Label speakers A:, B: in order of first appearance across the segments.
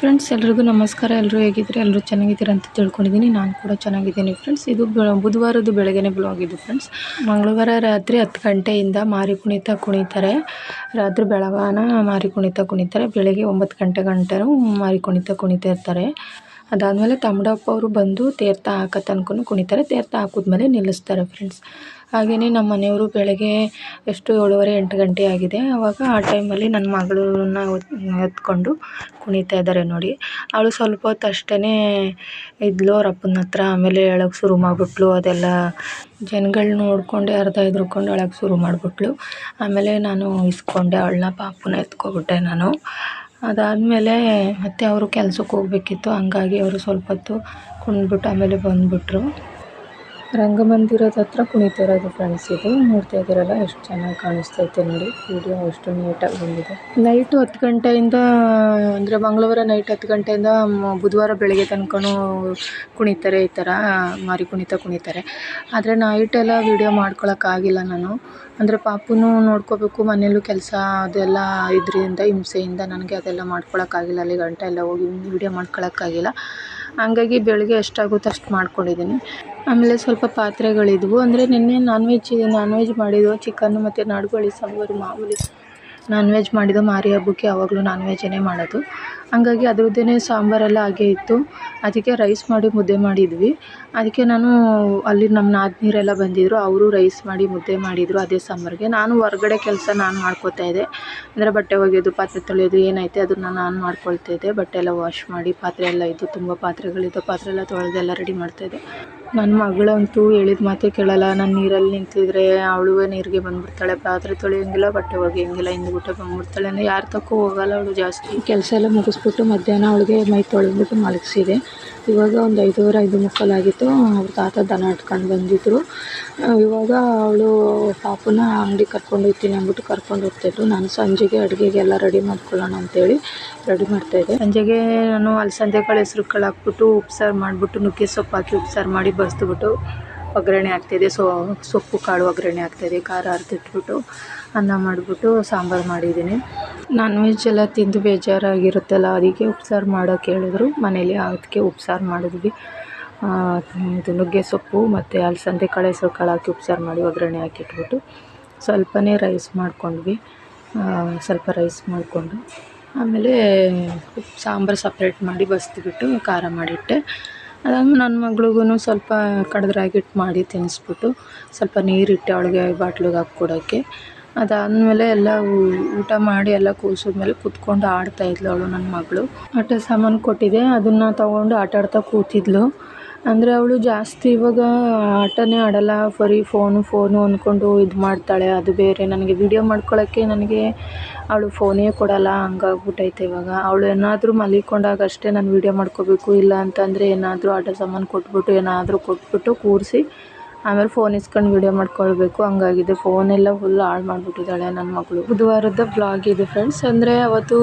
A: Friends, ಎಲ್ರಿಗೂ ನಮಸ್ಕಾರ. ಎಲ್ಲರೂ ಹೇಗಿದ್ದೀರಿ? ಎಲ್ಲರೂ ಚೆನ್ನಾಗಿದ್ದೀರಾ ಅಂತ ತಿಳ್ಕೊಂಡಿದ್ದೀನಿ. ನಾನು ಕೂಡ ಚೆನ್ನಾಗಿದ್ದೀನಿ ಫ್ರೆಂಡ್ಸ್. ಇದು ಬುಧವಾರದ್ದು ಬೆಳಗ್ಗೆನೇ ಬ್ಲಾಗ್ ಇದು ಫ್ರೆಂಡ್ಸ್. ಮಂಗಳವಾರ ರಾತ್ರಿ 10 ಗಂಟೆಯಿಂದ ಮಾರಿ ಕುಣಿತ ಕುಣಿತಾರೆ. ರಾತ್ರಿ ಬೆಳಗಾನ ಮಾರಿ ಕುಣಿತ ಕುಣಿತಾರೆ. ಬೆಳಗ್ಗೆ 9 ಗಂಟೆ ಗಂಟೆನೂ ಮಾರಿ ಕುಣಿತ ಕುಣಿತಾ ಇರ್ತಾರೆ. ಅದಾದಮೇಲೆ ತಮ್ಮಡಪ್ಪ ಅವರು ಬಂದು ತೀರ್ಥ ಹಾಕೋ ತನಕ ಕುಣಿತಾರೆ. ತೀರ್ಥ ಹಾಕಿದ್ಮೇಲೆ ನಿಲ್ಲಿಸ್ತಾರೆ ಫ್ರೆಂಡ್ಸ್. ಹಾಗೆಯೇ ನಮ್ಮ ಮನೆಯವರು ಬೆಳಗ್ಗೆ ಎಷ್ಟು 7:30-8 ಗಂಟೆ ಆಗಿದೆ. ಆವಾಗ ಆ ಟೈಮಲ್ಲಿ ನನ್ನ ಮಗಳನ್ನ ಎತ್ಕೊಂಡು ಕುಣಿತಾ ಇದ್ದಾರೆ ನೋಡಿ. ಅವಳು ಸ್ವಲ್ಪ ಹೊತ್ತು ಅಷ್ಟೇ ಇದ್ಲು ಅವ್ರ ಅಪ್ಪನ ಹತ್ರ. ಆಮೇಲೆ ಹೇಳೋಕ್ಕೆ ಶುರು ಮಾಡಿಬಿಟ್ಲು. ಅದೆಲ್ಲ ಜನಗಳು ನೋಡಿಕೊಂಡೆ ಅರ್ಧ ಎದ್ರುಕೊಂಡು ಅಳೋಕ್ಕೆ ಶುರು ಮಾಡಿಬಿಟ್ಲು. ಆಮೇಲೆ ನಾನು ಇಸ್ಕೊಂಡೆ ಅವಳನ್ನ, ಪಾಪುನ ಎತ್ಕೊಬಿಟ್ಟೆ ನಾನು. ಅದಾದಮೇಲೆ ಮತ್ತೆ ಅವರು ಕೆಲಸಕ್ಕೆ ಹೋಗಬೇಕಿತ್ತು. ಹಂಗಾಗಿ ಅವರು ಸ್ವಲ್ಪ ಹೊತ್ತು ಕುಣಿದ್ಬಿಟ್ಟು ಆಮೇಲೆ ಬಂದುಬಿಟ್ರು. ರಂಗಮಂದಿರದ ಹತ್ರ ಕುಣಿತಾ ಇರೋದು ಫ್ರೆಂಡ್ಸ್. ಇದು ನೋಡ್ತಾ ಇದ್ದೀರಲ್ಲ, ಎಷ್ಟು ಚೆನ್ನಾಗಿ ಕಾಣಿಸ್ತೈತೆ ನೋಡಿ. ವಿಡಿಯೋ ಎಷ್ಟು ನೀಟಾಗಿ ಬಂದಿದೆ. ನೈಟು 10 ಗಂಟೆಯಿಂದ ಅಂದರೆ ಮಂಗಳವಾರ ನೈಟ್ 10 ಗಂಟೆಯಿಂದ ಬುಧವಾರ ಬೆಳಗ್ಗೆ ತನಕನೂ ಕುಣಿತಾರೆ. ಈ ಥರ ಮಾರಿ ಕುಣಿತ ಕುಣಿತಾರೆ. ಆದರೆ ನೈಟೆಲ್ಲ ವೀಡಿಯೋ ಮಾಡ್ಕೊಳಕ್ಕಾಗಿಲ್ಲ ನಾನು. ಅಂದರೆ ಪಾಪುನೂ ನೋಡ್ಕೋಬೇಕು, ಮನೆಯಲ್ಲೂ ಕೆಲಸ ಅದೆಲ್ಲ ಇದರಿಂದ ಹಿಂಸೆಯಿಂದ ನನಗೆ ಅದೆಲ್ಲ ಮಾಡ್ಕೊಳಕ್ಕಾಗಿಲ್ಲ. ಅಲ್ಲಿ ಗಂಟೆ ಎಲ್ಲ ಹೋಗಿ ವೀಡಿಯೋ ಮಾಡ್ಕೊಳಕ್ಕಾಗಿಲ್ಲ. ಹಂಗಾಗಿ ಬೆಳಗ್ಗೆ ಎಷ್ಟಾಗುತ್ತೋ ಅಷ್ಟು ಮಾಡ್ಕೊಂಡಿದ್ದೀನಿ. ಆಮೇಲೆ ಸ್ವಲ್ಪ ಪಾತ್ರೆಗಳಿದ್ವು. ಅಂದರೆ ನಿನ್ನೆ ನಾನ್ ವೆಜ್ ಮಾಡಿದ್ದು, ಚಿಕನ್ನು ಮತ್ತು ನಾಡುಕೋಳಿ ಸಾಂಬಾರು. ಮಾಮೂಲಿ ನಾನ್ ವೆಜ್ ಮಾಡಿದ್ದು ಮಾರಿ ಹಬ್ಬಕ್ಕೆ ಯಾವಾಗಲೂ ನಾನ್ ವೆಜ್ಜೇ ಮಾಡೋದು. ಹಂಗಾಗಿ ಅದ್ರದ್ದೇ ಸಾಂಬಾರೆಲ್ಲ ಹಾಗೇ ಇತ್ತು. ಅದಕ್ಕೆ ರೈಸ್ ಮಾಡಿ ಮುದ್ದೆ ಮಾಡಿದ್ವಿ. ಅದಕ್ಕೆ ನಾನು ಅಲ್ಲಿ ನಮ್ಮ ನಾದಿನಿಯರೆಲ್ಲ ಬಂದಿದ್ದರು. ಅವರು ರೈಸ್ ಮಾಡಿ ಮುದ್ದೆ ಮಾಡಿದರು ಅದೇ ಸಾಂಬಾರಿಗೆ. ನಾನು ಹೊರಗಡೆ ಕೆಲಸ ನಾನು ಮಾಡ್ಕೋತಾ ಇದ್ದೆ. ಅಂದರೆ ಬಟ್ಟೆ ಒಗೆಯೋದು, ಪಾತ್ರೆ ತೊಳೆಯೋದು ಏನೈತೆ ಅದನ್ನು ನಾನು ಮಾಡ್ಕೊಳ್ತಾ ಇದ್ದೆ. ಬಟ್ಟೆ ಎಲ್ಲ ವಾಶ್ ಮಾಡಿ, ಪಾತ್ರೆ ಎಲ್ಲ ಇದ್ದು, ತುಂಬ ಪಾತ್ರೆಗಳಿದ್ದು, ಪಾತ್ರೆ ಎಲ್ಲ ತೊಳೆದೆಲ್ಲ ರೆಡಿ ಮಾಡ್ತಾಯಿದ್ದೆ. ನನ್ನ ಮಗಳಂತೂ ಹೇಳಿದ ಮಾತೇ ಕೇಳಲ್ಲ. ನಾನು ನೀರಲ್ಲಿ ನಿಂತಿದ್ರೆ ಅವಳು ನೀರಿಗೆ ಬಂದುಬಿಡ್ತಾಳೆ. ಪಾತ್ರೆ ತೊಳೆಯೋಂಗಿಲ್ಲ, ಬಟ್ಟೆ ಒಗೆಯೋಂಗಿಲ್ಲ, ಹಿಂದ್ಬಿಟ್ಟೆ ಬಂದುಬಿಡ್ತಾಳೆ. ಅಂದರೆ ಯಾರ ತಕ್ಕೂ ಹೋಗಲ್ಲ ಅವಳು ಜಾಸ್ತಿ. ಕೆಲಸ ಎಲ್ಲ ಮುಗಿಸ್ಬಿಟ್ಟು ಮಧ್ಯಾಹ್ನ ಅವಳಿಗೆ ಮೈ ತೊಳೆದ್ಬಿಟ್ಟು ಮಲಗಿಸಿದೆ. ಇವಾಗ ಒಂದು 5:15, 5:45 ಆಗಿತ್ತು. ಅವ್ರ ತಾತ ದನ ಇಟ್ಕೊಂಡು ಬಂದಿದ್ದರು. ಇವಾಗ ಅವಳು ಪಾಪುನ ಅಂಗಡಿ ಕರ್ಕೊಂಡು ಹೋಗ್ತೀನಿ ಅಂದ್ಬಿಟ್ಟು ಕರ್ಕೊಂಡು ಹೋಗ್ತಾಯಿದ್ರು. ನಾನು ಸಂಜೆಗೆ ಅಡುಗೆಗೆಲ್ಲ ರೆಡಿ ಮಾಡ್ಕೊಳ್ಳೋಣ ಅಂತೇಳಿ ರೆಡಿ ಮಾಡ್ತಾಯಿದ್ದೆ. ಸಂಜೆಗೆ ನಾನು ಅಲಸಂದೆ ಕಾಳು, ಹೆಸ್ರು ಕಾಳು ಹಾಕ್ಬಿಟ್ಟು ಉಪ್ಸಾರು ಮಾಡಿಬಿಟ್ಟು, ನುಗ್ಗೆ ಸೊಪ್ಪು ಹಾಕಿ ಉಪ್ಸಾರು ಮಾಡಿ ಬಸ್ದುಬಿಟ್ಟು ಒಗ್ಗರಣೆ ಹಾಕ್ತಾಯಿದ್ದೆ. ಸೊಪ್ಪು ಕಾಳು ಒಗ್ಗರಣೆ ಹಾಕ್ತಾಯಿದ್ದೆ. ಖಾರ ಅರ್ದಿಟ್ಬಿಟ್ಟು ಅನ್ನ ಮಾಡಿಬಿಟ್ಟು ಸಾಂಬಾರು ಮಾಡಿದ್ದೀನಿ. ನಾನ್ ವೆಜ್ ಎಲ್ಲ ತಿಂದು ಬೇಜಾರಾಗಿರುತ್ತಲ್ಲ, ಅದಕ್ಕೆ ಉಪ್ಸಾರು ಮಾಡೋಕ್ಕೆ ಹೇಳಿದ್ರು ಮನೇಲಿ. ಅದಕ್ಕೆ ಉಪ್ಸಾರು ಮಾಡಿದ್ವಿ. ಇದು ನುಗ್ಗೆ ಸೊಪ್ಪು ಮತ್ತು ಅಲಸಂದೆ ಕಾಳು, ಹೆಸ್ರು ಕಾಳು ಹಾಕಿ ಉಪ್ಸಾರು ಮಾಡಿ ಒಗ್ಗರಣೆ ಹಾಕಿಟ್ಬಿಟ್ಟು ಸ್ವಲ್ಪನೇ ರೈಸ್ ಮಾಡ್ಕೊಂಡ್ವಿ. ಸ್ವಲ್ಪ ರೈಸ್ ಮಾಡಿಕೊಂಡು ಆಮೇಲೆ ಸಾಂಬಾರು ಸಪ್ರೇಟ್ ಮಾಡಿ ಬಸ್ದುಬಿಟ್ಟು ಖಾರ ಮಾಡಿಟ್ಟೆ. ಅದಾದ್ಮೇಲೆ ನನ್ನ ಮಗಳಿಗೂ ಸ್ವಲ್ಪ ಕಡದ್ರಾಗಿಟ್ಟು ಮಾಡಿ ತಿನ್ನಿಸ್ಬಿಟ್ಟು ಸ್ವಲ್ಪ ನೀರಿಟ್ಟೆ ಅವಳಿಗೆ ಬಾಟ್ಲಿಗೆ ಹಾಕಿ ಕೊಡೋಕ್ಕೆ. ಅದಾದಮೇಲೆ ಎಲ್ಲ ಊಟ ಮಾಡಿ ಎಲ್ಲ ಕೂಸಿದ್ಮೇಲೆ ಕೂತ್ಕೊಂಡು ಆಡ್ತಾಯಿದ್ಲು ಅವಳು, ನನ್ನ ಮಗಳು. ಆಟ ಸಾಮಾನು ಕೊಟ್ಟಿದ್ದೆ, ಅದನ್ನು ತೊಗೊಂಡು ಆಟ ಆಡ್ತಾ ಕೂತಿದ್ಲು. ಅಂದರೆ ಅವಳು ಜಾಸ್ತಿ ಇವಾಗ ಆಟನೇ ಆಡಲ್ಲ, ಬರೀ ಫೋನು ಅಂದ್ಕೊಂಡು ಇದು ಮಾಡ್ತಾಳೆ. ಅದು ಬೇರೆ, ನನಗೆ ವೀಡಿಯೋ ಮಾಡ್ಕೊಳ್ಳೋಕ್ಕೆ ನನಗೆ ಅವಳು ಫೋನೇ ಕೊಡಲ್ಲ. ಹಂಗಾಗ್ಬಿಟ್ಟೈತೆ ಇವಾಗ. ಅವಳು ಏನಾದರೂ ಮಲಿಕೊಂಡಾಗ ಅಷ್ಟೇ ನಾನು ವೀಡಿಯೋ ಮಾಡ್ಕೋಬೇಕು. ಇಲ್ಲ ಅಂತಂದರೆ ಏನಾದರೂ ಆಟ ಸಾಮಾನು ಕೊಟ್ಬಿಟ್ಟು ಕೂರಿಸಿ ಆಮೇಲೆ ಫೋನ್ ಇಸ್ಕೊಂಡು ವೀಡಿಯೋ ಮಾಡ್ಕೊಳ್ಬೇಕು. ಹಂಗಾಗಿದೆ. ಫೋನೆಲ್ಲ ಫುಲ್ ಹಾಳು ಮಾಡಿಬಿಟ್ಟಿದ್ದಾಳೆ ನನ್ನ ಮಗಳು. ಬುಧವಾರದ ಬ್ಲಾಗ್ ಇದು ಫ್ರೆಂಡ್ಸ್. ಅಂದರೆ ಅವತ್ತು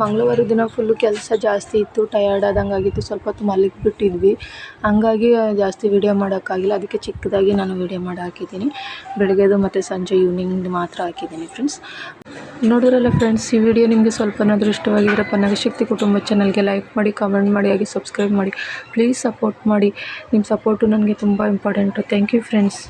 A: ಮಂಗಳವಾರ ದಿನ ಫುಲ್ಲು ಕೆಲಸ ಜಾಸ್ತಿ ಇತ್ತು, ಟಯರ್ಡ್ ಆದಂಗಾಗಿತ್ತು. ಸ್ವಲ್ಪ ಹೊತ್ತು ಮಲಗಿಬಿಟ್ಟಿದ್ವಿ. ಹಂಗಾಗಿ ಜಾಸ್ತಿ ವೀಡಿಯೋ ಮಾಡೋಕ್ಕಾಗಿಲ್ಲ. ಅದಕ್ಕೆ ಚಿಕ್ಕದಾಗಿ ನಾನು ವೀಡಿಯೋ ಮಾಡಿ ಹಾಕಿದ್ದೀನಿ. ಬೆಳಗ್ಗೆದು ಮತ್ತು ಸಂಜೆ ಈವ್ನಿಂಗ್ ಮಾತ್ರ ಹಾಕಿದ್ದೀನಿ ಫ್ರೆಂಡ್ಸ್. ನೋಡಿರಲ್ಲ ಫ್ರೆಂಡ್ಸ್, ಈ ವಿಡಿಯೋ ನಿಮಗೆ ಸ್ವಲ್ಪನಾದರೂ ಇಷ್ಟವಾಗಿದ್ದರೆ ಪನ್ನಗಶಕ್ತಿ ಕುಟುಂಬ ಚಾನಲ್ಗೆ ಲೈಕ್ ಮಾಡಿ, ಕಮೆಂಟ್ ಮಾಡಿ, ಹಾಗೆ ಸಬ್ಸ್ಕ್ರೈಬ್ ಮಾಡಿ. ಪ್ಲೀಸ್ ಸಪೋರ್ಟ್ ಮಾಡಿ. ನಿಮ್ಮ ಸಪೋರ್ಟು ನನಗೆ ತುಂಬ ಇಂಪಾರ್ಟೆಂಟು. Thank you friends.